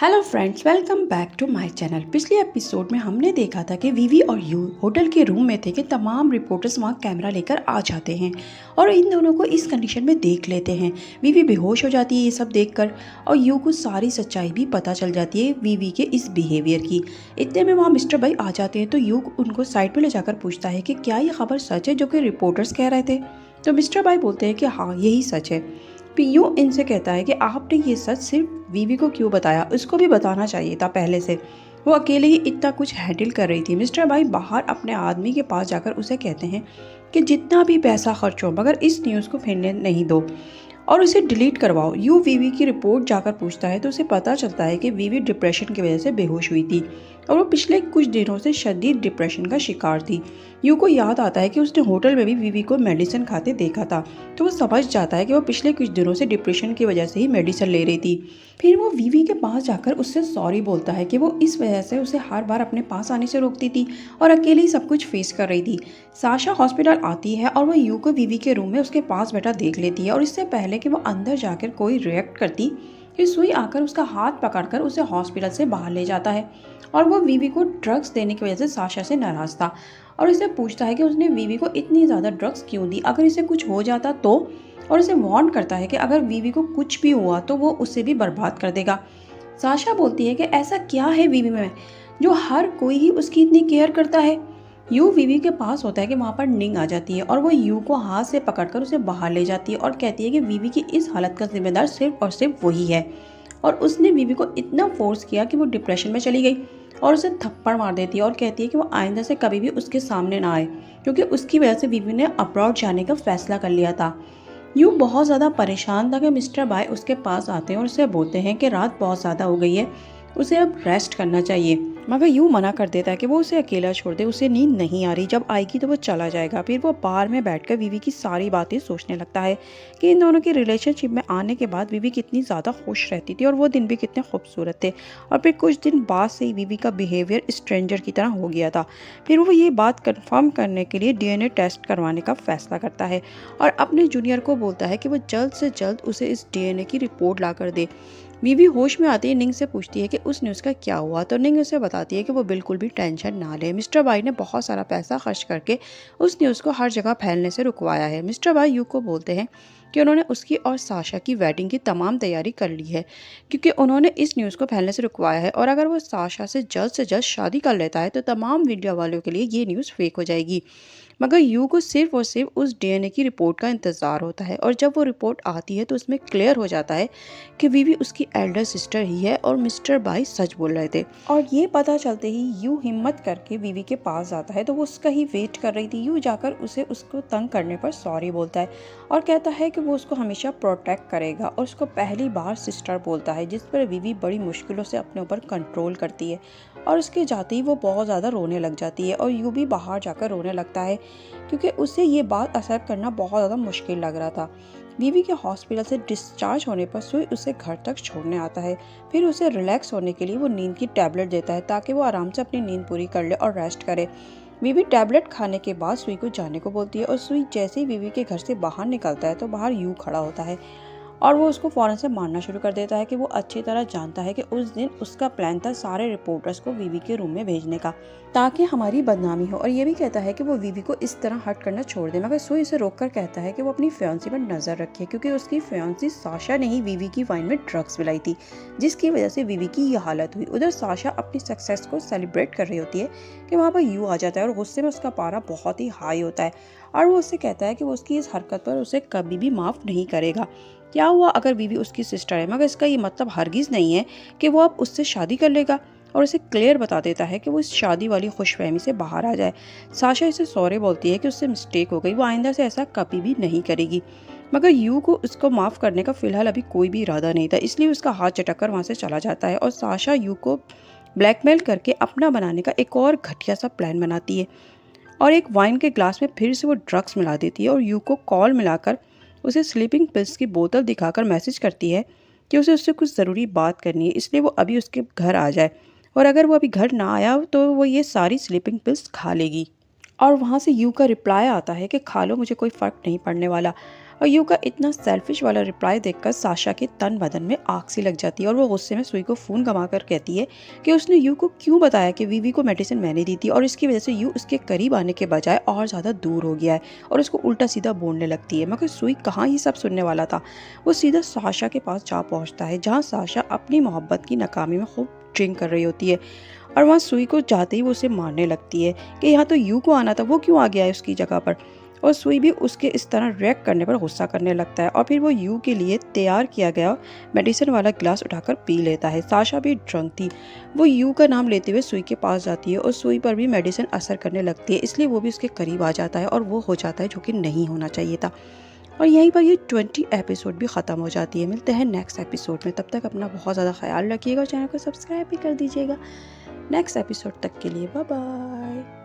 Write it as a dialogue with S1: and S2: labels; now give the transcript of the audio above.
S1: Hello friends, welcome back to my channel. पिछले episode में हमने देखा था कि वीवी और यू होटल के रूम में थे कि तमाम रिपोर्टर्स वहां कैमरा लेकर आ जाते हैं और इन दोनों को इस कंडीशन में देख लेते हैं। वीवी बेहोश हो जाती है ये सब देखकर और यू को सारी सच्चाई भी पता चल जाती है वीवी के इस बिहेवियर की। इतने में वहाँ मिस्टर भाई आ जाते हैं तो यू उनको साइड पर ले जाकर पूछता है कि क्या ये खबर सच है जो कि रिपोर्टर्स कह रहे थे। तो मिस्टर भाई बोलते हैं कि हाँ, यही सच है। पीयू इनसे कहता है कि आपने ये सच सिर्फ वीवी को क्यों बताया, उसको भी बताना चाहिए था पहले से, वो अकेले ही इतना कुछ हैंडल कर रही थी। मिस्टर भाई बाहर अपने आदमी के पास जाकर उसे कहते हैं कि जितना भी पैसा खर्च हो मगर इस न्यूज़ को फैलने नहीं दो और उसे डिलीट करवाओ। यू वीवी की रिपोर्ट जाकर पूछता है तो उसे पता चलता है कि वीवी डिप्रेशन की वजह से बेहोश हुई थी और वो पिछले कुछ दिनों से शदीद डिप्रेशन का शिकार थी। यू को याद आता है कि उसने होटल में भी वीवी को मेडिसिन खाते देखा था, तो वो समझ जाता है कि वो पिछले कुछ दिनों से डिप्रेशन की वजह से ही मेडिसिन ले रही थी। फिर वो वीवी के पास जाकर उससे सॉरी बोलता है कि वो इस वजह से उसे हर बार अपने पास आने से रोकती थी और अकेले ही सब कुछ फेस कर रही थी। साशा हॉस्पिटल आती है और वो यू को वीवी के रूम में उसके पास बैठा देख लेती है और इससे पहले कि वो अंदर जाकर कोई रिएक्ट करती कि सुई आकर उसका हाथ पकड़कर उसे हॉस्पिटल से बाहर ले जाता है और वो वीवी को ड्रग्स देने की वजह से साशा से नाराज था और इसे पूछता है कि उसने वीवी को इतनी ज़्यादा ड्रग्स क्यों दी, अगर इसे कुछ हो जाता तो, और इसे वार्न करता है कि अगर वीवी को कुछ भी हुआ तो वो उसे भी बर्बाद कर देगा। साशा बोलती है कि ऐसा क्या है वीवी में जो हर कोई ही उसकी इतनी केयर करता है। यू वीवी के पास होता है कि वहाँ पर निंग आ जाती है और वो यू को हाथ से पकड़कर उसे बाहर ले जाती है और कहती है कि वीवी की इस हालत का जिम्मेदार सिर्फ और सिर्फ वही है और उसने वीवी को इतना फोर्स किया कि वो डिप्रेशन में चली गई और उसे थप्पड़ मार देती है और कहती है कि वो आइंदा से कभी भी उसके सामने ना आए क्योंकि उसकी वजह से वीवी ने अब्रॉड जाने का फैसला कर लिया था। यूँ बहुत ज़्यादा परेशान था कि मिस्टर बाय उसके पास आते हैं और उसे बोलते हैं कि रात बहुत ज़्यादा हो गई है, उसे अब रेस्ट करना चाहिए। मगर यूँ मना कर देता है कि वो उसे अकेला छोड़ दे, उसे नींद नहीं आ रही, जब आएगी तो वो चला जाएगा। फिर वो बार में बैठकर वीवी की सारी बातें सोचने लगता है कि इन दोनों की रिलेशनशिप में आने के बाद वीवी कितनी ज़्यादा खुश रहती थी और वो दिन भी कितने खूबसूरत थे और फिर कुछ दिन बाद से ही वीवी का बिहेवियर स्ट्रेंजर की तरह हो गया था। फिर वो ये बात कंफर्म करने के लिए डीएनए टेस्ट करवाने का फैसला करता है और अपने जूनियर को बोलता है कि वो जल्द से जल्द उसे इस डीएनए की रिपोर्ट ला कर दे। वीवी होश में आती है निंग से पूछती है कि उस न्यूज़ का क्या हुआ, तो निंग उसे बताती है कि वो बिल्कुल भी टेंशन ना ले, मिस्टर बाई ने बहुत सारा पैसा खर्च करके उस न्यूज़ को हर जगह फैलने से रुकवाया है। मिस्टर बाई यू को बोलते हैं कि उन्होंने उसकी और साशा की वेडिंग की तमाम तैयारी कर ली है क्योंकि उन्होंने इस न्यूज़ को फैलने से रुकवाया है और अगर वो साशा से जल्द शादी कर लेता है तो तमाम मीडिया वालों के लिए ये न्यूज़ फेक हो जाएगी। मगर यू को सिर्फ और सिर्फ उस डीएनए की रिपोर्ट का इंतज़ार होता है और जब वो रिपोर्ट आती है तो उसमें क्लियर हो जाता है कि वीवी उसकी एल्डर सिस्टर ही है और मिस्टर बाई सच बोल रहे थे। और ये पता चलते ही यू हिम्मत करके वीवी के पास जाता है तो वो उसका ही वेट कर रही थी। यू जाकर उसको तंग करने पर सॉरी बोलता है और कहता है कि वो उसको हमेशा प्रोटेक्ट करेगा और उसको पहली बार सिस्टर बोलता है, जिस पर वीवी बड़ी मुश्किलों से अपने ऊपर कंट्रोल करती है और उसके जाते ही वो बहुत ज़्यादा रोने लग जाती है और यू भी बाहर जाकर रोने लगता है क्योंकि उसे ये बात एक्सेप्ट करना बहुत ज़्यादा मुश्किल लग रहा था। वीवी के हॉस्पिटल से डिस्चार्ज होने पर सुई उसे घर तक छोड़ने आता है। फिर उसे रिलैक्स होने के लिए वो नींद की टैबलेट देता है ताकि वो आराम से अपनी नींद पूरी कर ले और रेस्ट करे। वीवी टैबलेट खाने के बाद सुई को जाने को बोलती है और सुई जैसे ही वीवी के घर से बाहर निकलता है तो बाहर यू खड़ा होता है और वो उसको फ़ौरन से मारना शुरू कर देता है कि वो अच्छी तरह जानता है कि उस दिन उसका प्लान था सारे रिपोर्टर्स को वीवी के रूम में भेजने का ताकि हमारी बदनामी हो, और ये भी कहता है कि वो वीवी को इस तरह हर्ट करना छोड़ दे। मगर सुई इसे रोककर कहता है कि वो अपनी फियांसी पर नज़र रखे क्योंकि उसकी फियांसी साशा ने ही वीवी की वाइन में ड्रग्स मिलाई थी जिसकी वजह से वीवी की ये हालत हुई। उधर साशा अपनी सक्सेस को सेलिब्रेट कर रही होती है कि वहाँ पर यू आ जाता है और गुस्से में उसका पारा बहुत ही हाई होता है और वो उससे कहता है कि वो उसकी इस हरकत पर उसे कभी भी माफ़ नहीं करेगा। क्या हुआ अगर वीवी उसकी सिस्टर है, मगर इसका ये मतलब हरगिज़ नहीं है कि वो अब उससे शादी कर लेगा और उसे क्लियर बता देता है कि वो इस शादी वाली खुशफहमी से बाहर आ जाए। साशा इसे सॉरी बोलती है कि उससे मिस्टेक हो गई, वो आइंदा से ऐसा कभी भी नहीं करेगी। मगर यू को उसको माफ़ करने का फ़िलहाल अभी कोई भी इरादा नहीं था, इसलिए उसका हाथ चटक कर वहाँ से चला जाता है और साशा यू को ब्लैकमेल करके अपना बनाने का एक और घटिया सा प्लान बनाती है और एक वाइन के ग्लास में फिर से वो ड्रग्स मिला देती है और यू को कॉल मिलाकर उसे स्लीपिंग पिल्स की बोतल दिखाकर मैसेज करती है कि उसे उससे कुछ ज़रूरी बात करनी है, इसलिए वो अभी उसके घर आ जाए और अगर वो अभी घर ना आया तो वो ये सारी स्लीपिंग पिल्स खा लेगी। और वहाँ से यू का रिप्लाई आता है कि खा लो, मुझे कोई फ़र्क नहीं पड़ने वाला। और यू का इतना सेल्फिश वाला रिप्लाई देखकर साशा के तन बदन में आग सी लग जाती है और वो गुस्से में सुई को फ़ोन घुमाकर कहती है कि उसने यू को क्यों बताया कि वीवी को मेडिसिन मैंने दी थी और इसकी वजह से यू उसके करीब आने के बजाय और ज़्यादा दूर हो गया है और उसको उल्टा सीधा बोलने लगती है। मगर सुई कहाँ ये सब सुनने वाला था। वो सीधा साशा के पास जा पहुँचता है जहाँ साशा अपनी मोहब्बत की नाकामी में खूब ड्रिंक कर रही होती है और वहाँ सुई को जाते ही वो उसे मारने लगती है कि यहाँ तो यू को आना था, वो क्यों आ गया है उसकी जगह पर। और सुई भी उसके इस तरह रिएक्ट करने पर गुस्सा करने लगता है और फिर वो यू के लिए तैयार किया गया मेडिसिन वाला गिलास उठाकर पी लेता है। साशा भी ड्रंक थी। वो यू का नाम लेते हुए सुई के पास जाती है और सुई पर भी मेडिसिन असर करने लगती है, इसलिए वो भी उसके करीब आ जाता है और वो हो जाता है जो कि नहीं होना चाहिए था। और यहीं पर ये 20 एपिसोड भी ख़त्म हो जाती है। मिलते हैं नेक्स्ट एपिसोड में, तब तक अपना बहुत ज़्यादा ख्याल रखिएगा और चैनल को सब्सक्राइब भी कर दीजिएगा। नेक्स्ट एपिसोड तक के लिए बाय बाय।